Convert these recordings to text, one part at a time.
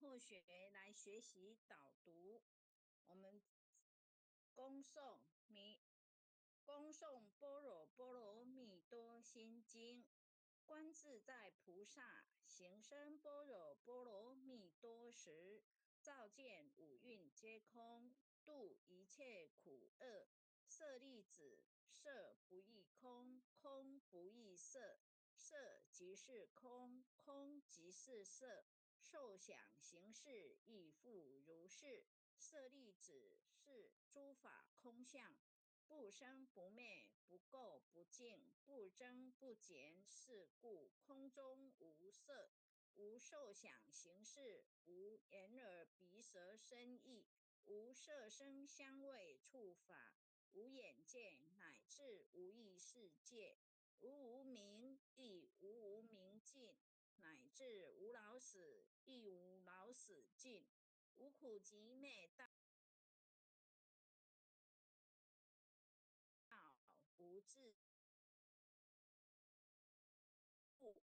后学来学习导读。我们恭诵恭诵般若波罗蜜多心经。观自在菩萨行深般若波罗蜜多时，照见五蕴皆空，度一切苦厄。舍利子，色不异空，空不异色，色即是空，空即是色。受想行识亦复如是。舍利子，是诸法空相，不生不灭，不垢不净，不增不减。是故空中无色，无受想行识，无眼耳鼻舌身意，无色声香味触法，无眼界，乃至无意识界，无无明，亦无无明尽，乃至无老死，亦无老死尽，无苦集灭道，无智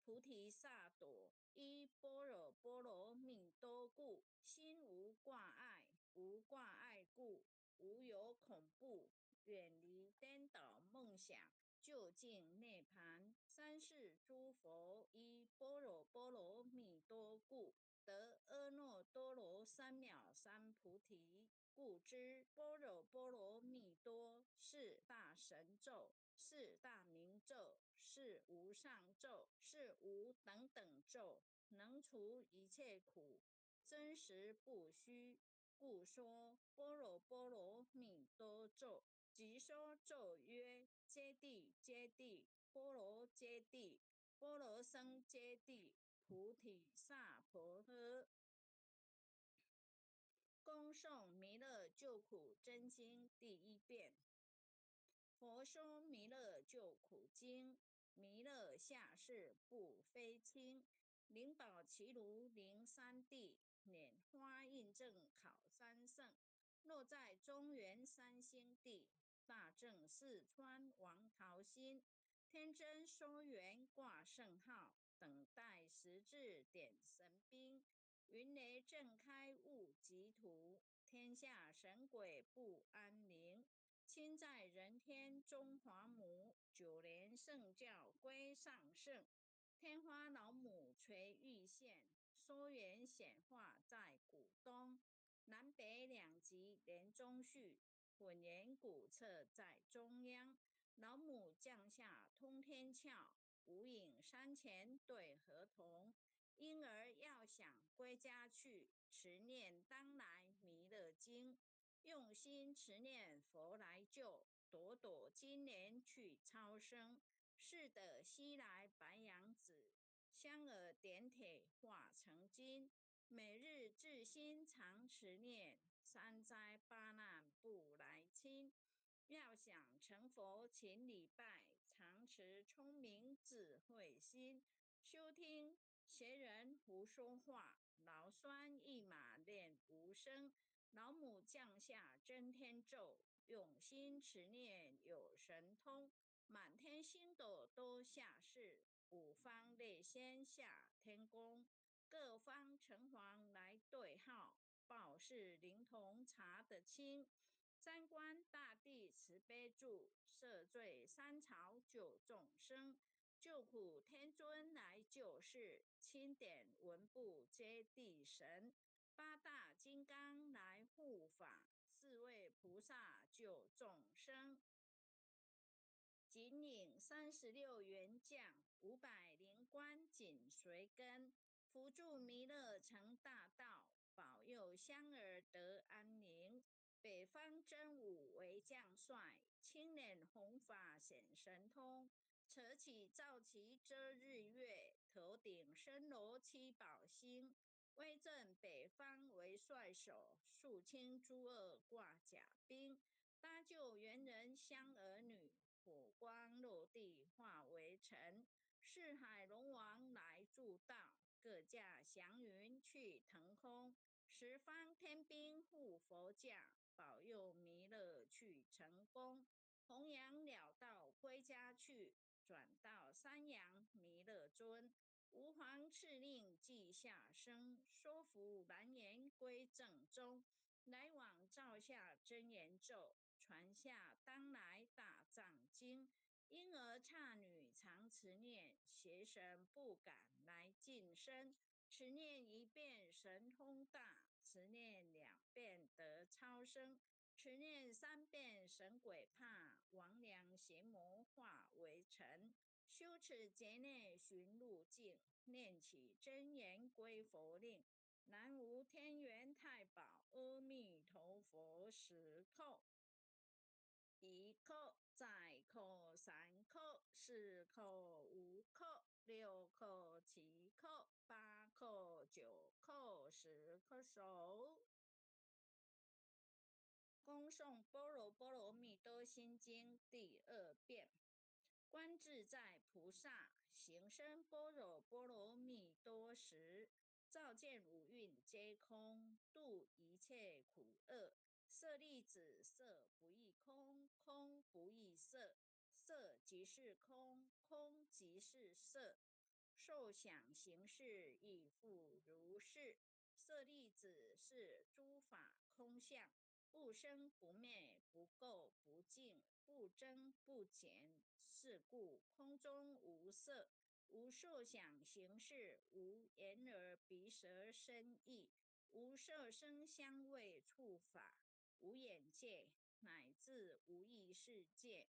菩提萨埵依般若波罗蜜多故，心无挂碍，无挂碍故，无有恐怖，远离颠倒梦想，究竟涅槃。三世诸佛依般若波罗蜜多故，得阿耨多罗三藐三菩提。故知般若波罗蜜多是大神咒，是大明咒，是无上咒，是无等等咒，能除一切苦，真实不虚。故说般若波罗蜜多咒。即说咒曰：揭谛揭谛，波罗揭谛，波罗僧揭谛，菩提萨婆诃。恭诵弥勒救苦真经第一遍。佛说弥勒救苦经，弥勒下世不非轻。灵宝齐卢灵三帝，拈花印证考三圣。落在中原三星地，大正四川王桃心。天真说缘挂圣号，等待时至点神兵。云雷震开雾即土，天下神鬼不安宁。亲在人天中华母，九莲圣教归上圣。天花老母垂玉线，说缘显化在古东。南北两极连中续，混言古册在中央。老母降下通天窍，无影山前对河童。婴儿要想归家去，持念当来弥勒经。用心持念佛来救，朵朵金莲去超生。是的西来白羊子，香耳点铁化成金。每日至心常持念，三灾八难不来侵。要想成佛勤礼拜，常持聪明智慧心。休听邪人胡说话，劳酸一马练无声。老母降下真天咒，用心持念有神通。满天星斗都下世，五方列仙下天宫。各方城隍来对号，报事灵童查得清。三官大帝慈悲助，赦罪三朝救众生。救苦天尊来救世，钦点文部接地神。八大金刚来护法，四位菩萨救众生。紧领36员将，500灵官紧随跟，扶助弥勒成大道，保佑香儿得安宁。北方真武为将帅，青脸红发显神通。扯起皂旗遮日月，头顶身罗七宝星。威震北方为帅首，肃清诸恶挂甲兵。搭救猿人香儿女，火光落地化为尘。四海龙王来助道，各驾祥云去腾空。十方天兵护佛驾，保佑弥勒去成功。弘扬了道归家去，转到三阳弥勒尊。吾皇敕令稷下生，说服南言归正宗。来往照下真言咒，传下当来大藏经。因而刹女常持念，邪神不敢来近身。持念一遍神通大，持念两遍得超生。持念三遍神鬼怕，魍魉邪魔化为尘。修持劫内寻路径，念起真言归佛令。南无天元太保阿弥陀佛十叩，一叩再叩三叩四叩五叩六叩七叩八叩九叩十叩首。恭诵《般若波罗蜜多心经》第二遍。观自在菩萨行深般若波罗蜜多时，照见五蕴皆空，度一切苦厄。舍利子，色不异空，空不异色，色即是空，空即是色。受想行识亦复如是。舍利子，是诸法空相，不生不灭，不垢不净，不增不减。是故空中无色，无受想行识，无眼耳鼻舌身意，无色声香味触法，无眼界，乃至无意识界，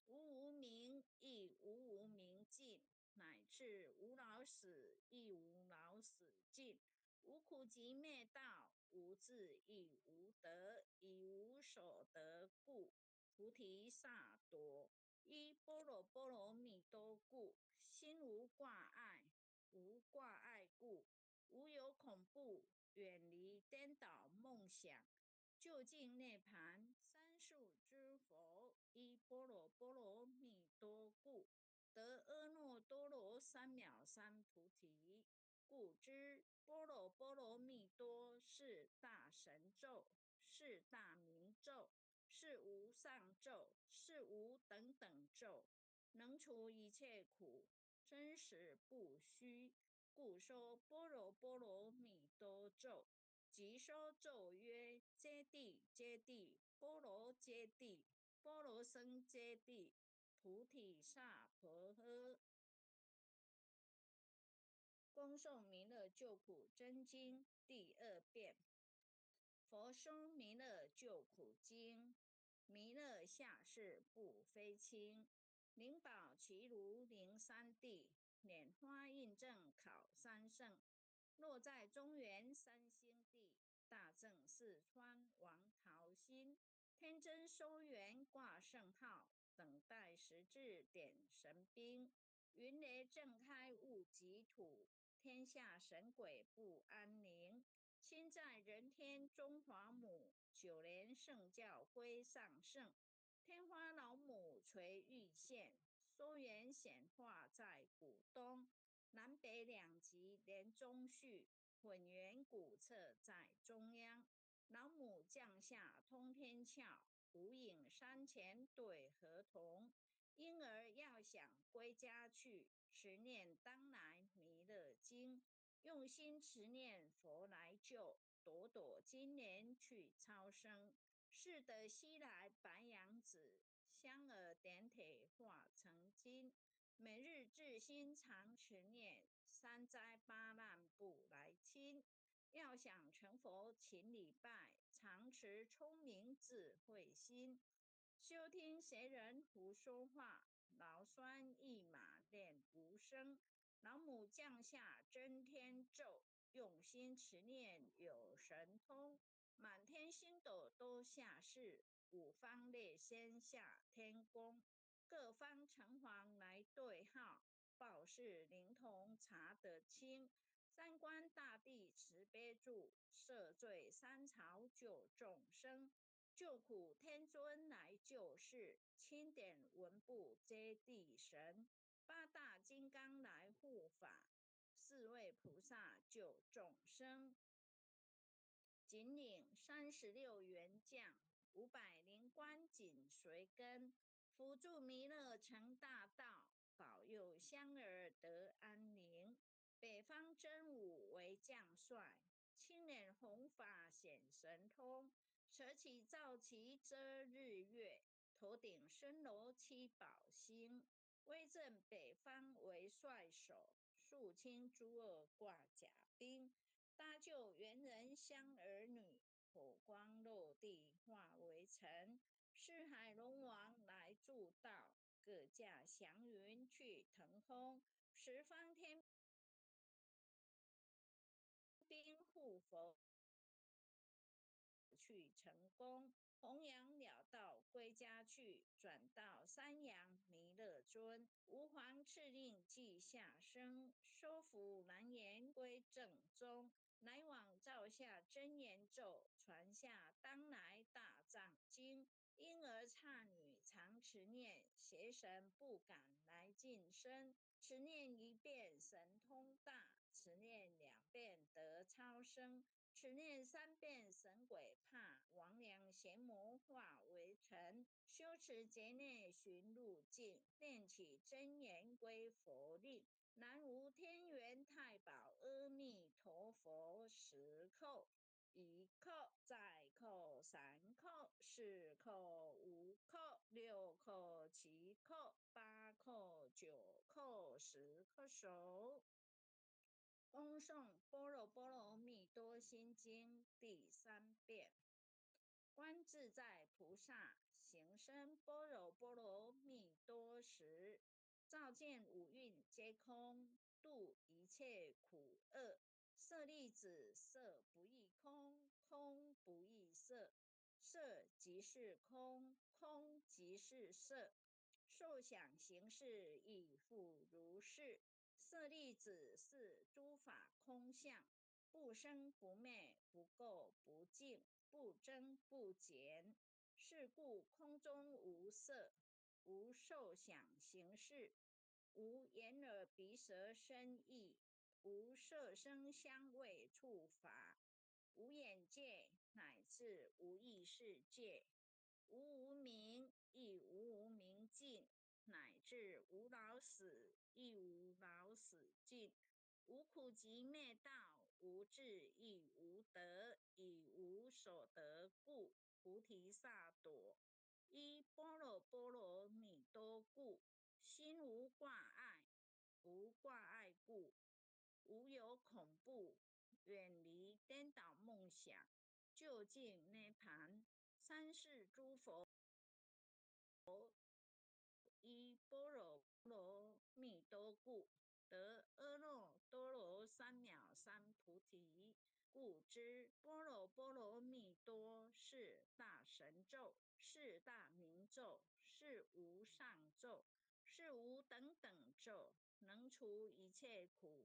无无明，亦无无明尽，乃至无老死，亦无老死尽。无苦集灭道，无智亦无得，以无所得故，菩提萨埵。依般若波罗蜜多故，心无挂碍，无挂碍故，无有恐怖，远离颠倒梦想，究竟涅盘。三世之佛，依般若波罗蜜多故，得阿耨多罗三藐三菩提。故知般若波罗蜜多是大神咒，是大明咒，是无上咒，是无等等咒，能除一切苦，真实不虚。故说般若波罗蜜多咒。即说咒曰：揭谛，揭谛，波罗揭谛，波罗僧揭谛，菩提萨婆诃。恭诵弥勒救苦真经第二遍。佛说弥勒救苦经，弥勒下世不非轻。灵宝其如灵三地，拈花印证考三圣。落在中原三星地，大正四川王桃心。天真收元挂圣号，等待时至点神兵。云雷震开物极土，天下神鬼不安宁。亲在人天中华母，九莲圣教归上圣。天花老母垂玉线，缩元显化在古东。南北两极连中续，混元古册在中央。老母降下通天窍，无影山前对河童。婴儿要想归家去，持念当来弥勒经。用心持念佛来救，朵朵金莲去超生。是得西来白羊子，香耳点腿化成金。每日至心常持念，三灾八难不来侵。要想成佛勤礼拜，常持聪明智慧心。休听邪人胡说话，劳酸一马练无声。老母降下真天咒，用心持念有神通。满天星斗都下世，五方列仙下天宫。各方城隍来对号，报事灵童查得清。三官大帝慈悲助，赦罪三朝救众生。救苦天尊来救世，钦点文部接地神。八大金刚来护法，四位菩萨救众生。紧领36员将，500灵官紧随跟，辅助弥勒成大道，保佑香儿得安宁。北方真武为将帅，青脸红发显神通，扯起皂旗遮日月，头顶深罗七宝星，威震北方为帅首，肃清诸恶挂甲兵，搭救猿人乡儿女，火光落地化为尘，四海龙王来助道，各驾祥云去腾空，十方天兵护佛去成功，弘扬了道归家去，转到三阳弥勒尊。吾皇敕令记下生，收服难言归正宗。来往照下真言咒，传下当来大藏经。婴儿刹女常持念，邪神不敢来近身。持念一遍神通大，持念两遍得超生。持念三遍神鬼怕，魍魉邪魔化为尘。修持劫内寻路径，念起真言归佛令。南无天元太保阿弥陀佛，十叩。一叩，再叩，三叩，四叩，五叩，六叩，七叩，八叩，九叩，十叩首。恭诵《般若波罗蜜多心经》第3遍。观自在菩萨行深般若波罗蜜多时，照见五蕴皆空，度一切苦厄。舍利子，色不异空，空不异色，色即是空，空即是色。受想行识亦复如是。舍利子，是诸法空相，不生不灭，不垢不净，不增不减。是故空中无色，无受想行识，无眼耳鼻舌身意，无色声香味触法，无眼界，乃至无意识界，无无明，亦无无明尽，乃至无老死，亦无老死尽。无苦集灭道，无智亦无得，以无所得故，菩提萨埵依般若波罗蜜多故，心无挂碍，无挂碍故，无有恐怖，远离颠倒梦想，究竟涅盘。三世诸佛依般若波罗蜜多故，得阿耨多罗三藐三菩提。故知般若波罗蜜多是大神咒，是大明咒，是无上咒，是无等等咒，能除一切苦，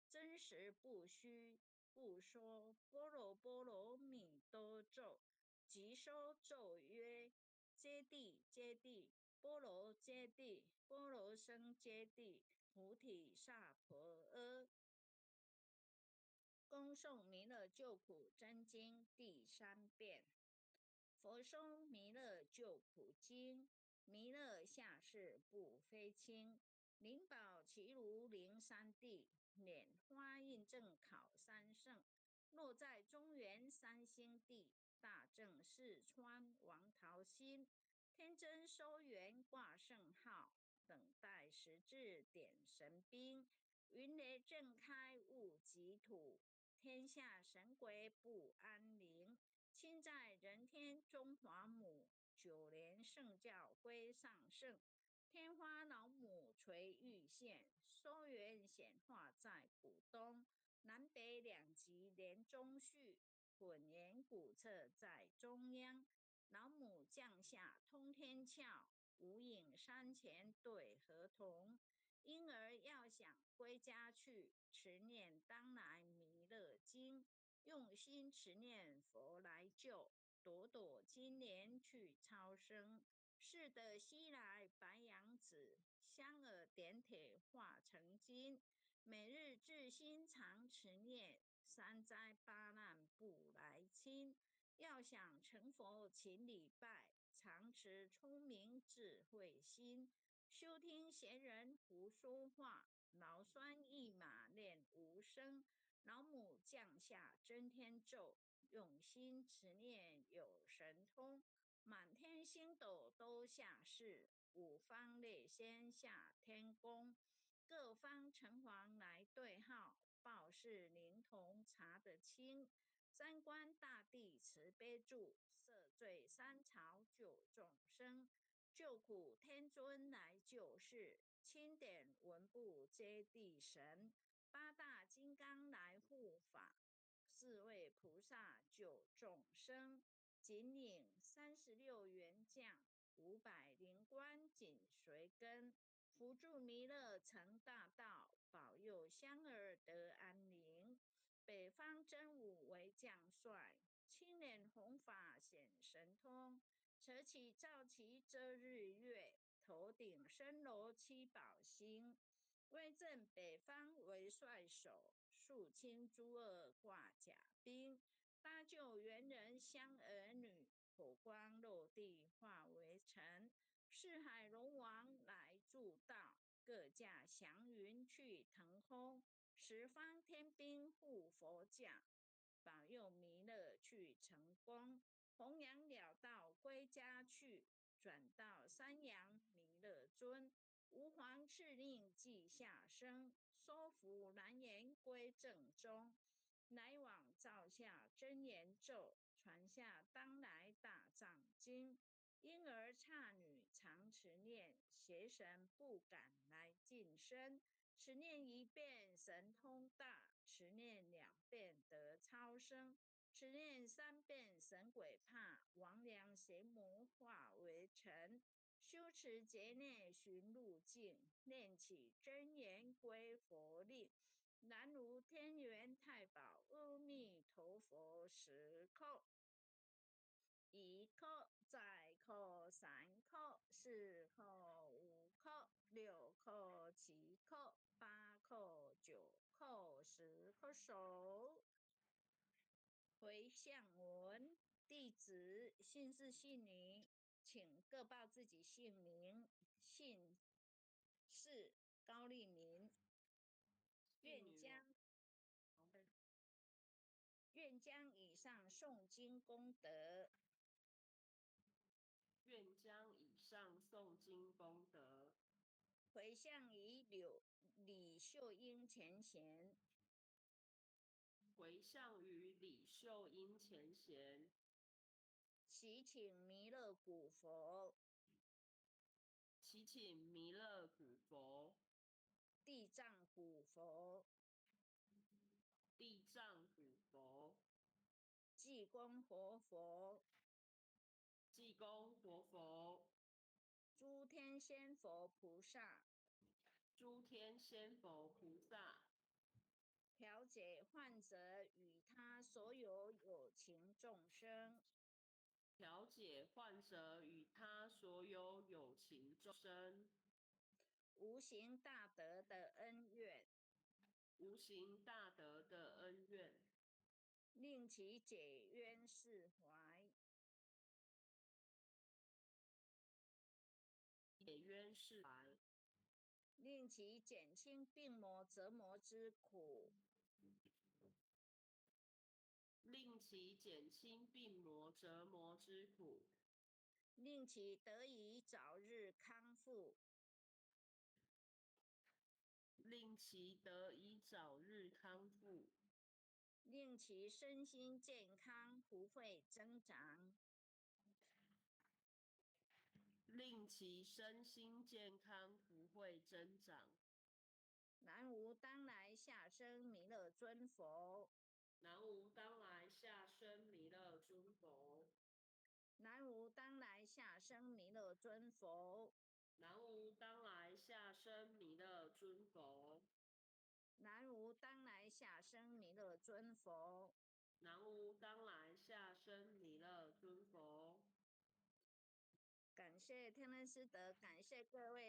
真实不虚。故说般若波罗蜜多咒，即说咒曰：揭谛揭谛，波罗揭谛，波罗僧揭谛，菩提萨婆诃。恭诵弥勒救苦真经第3遍。佛说弥勒救苦经，弥勒下世不非轻。灵宝齐如灵山地，拈花印证考三圣。落在中原三星地，大正四川王桃心。天真收元挂圣号，等待时至点神兵。云雷震开物极土，天下神鬼不安宁。亲在人天中华母，九莲圣教归上圣。天花老母垂玉线，收元显化在古东。南北两极连中续，混言古册在中央。老母降下通天窍，无影山前对河童。婴儿要想归家去，持念当来弥勒经。用心持念佛来救，朵朵金莲去超生。是的西来白羊子，香耳点铁化成金。每日至心常持念，三灾八难不来侵。要想成佛勤礼拜，常持聪明智慧心。休听闲人胡说话，劳酸一马练无声。老母降下真天咒，用心持念有神通。满天星斗都下世，五方列仙下天宫。各方城隍来对号，报事灵童查得清。三官大帝慈悲助，赦罪三朝救众生。救苦天尊来救世，钦点文部接地神。八大金刚来护法，四位菩萨救众生。紧领36员将，500灵官紧随跟。辅助弥勒成大道，保佑香儿得安宁。北方真武为将帅，青脸红发显神通。扯起皂旗遮日月，头顶深罗七宝星。威震北方为帅首，肃清诸恶挂甲兵。搭救猿人香儿女，火光落地化为尘。四海龙王来助道，各驾祥云去腾空。十方天兵护佛驾，保佑弥勒去成功。弘扬了道归家去，转到山阳弥勒尊。吾皇敕令记下生，收服难言归正中。来往照下真言咒，传下当来大藏经。婴儿刹女常持念，邪神不敢来近身。持念一遍神通大，持念2遍得超生，持念3遍神鬼怕，魍魉邪魔化为尘。修持劫内寻路径，念起真言归佛令。南无天元太保阿弥陀佛10叩。1叩，再叩3叩4叩5叩6叩7叩8叩9叩10叩首。回向文，弟子姓氏姓名，请各报自己姓名、姓氏。高丽民，愿将以上诵经功德，愿将以上诵经功德回向于李秀英前贤，回向于李秀英前贤，祈请弥勒古佛、祈请弥勒古佛、地藏古佛、地藏古佛、济公活佛、济公活佛、诸天仙佛菩萨，诸天仙佛菩萨，调解患者与他所有有情众生，调解患者与他所有有情众生，无形大德的恩怨，无形大德的恩怨，令其解冤释怀，解冤释怀，令其减轻病魔折磨之苦，令其减轻病魔折磨之苦，令其得以早日康复，令其得以早日康复，令其身心健康，不会增长。令其身心健康，不会增长。南无当来下生弥勒尊佛，南无当来下生弥勒尊佛，南无当来下生弥勒尊佛，南无当来下生弥勒尊佛，南无当来下生弥勒尊佛。南无当来下生弥勒尊佛。感谢天恩师德，感谢各位。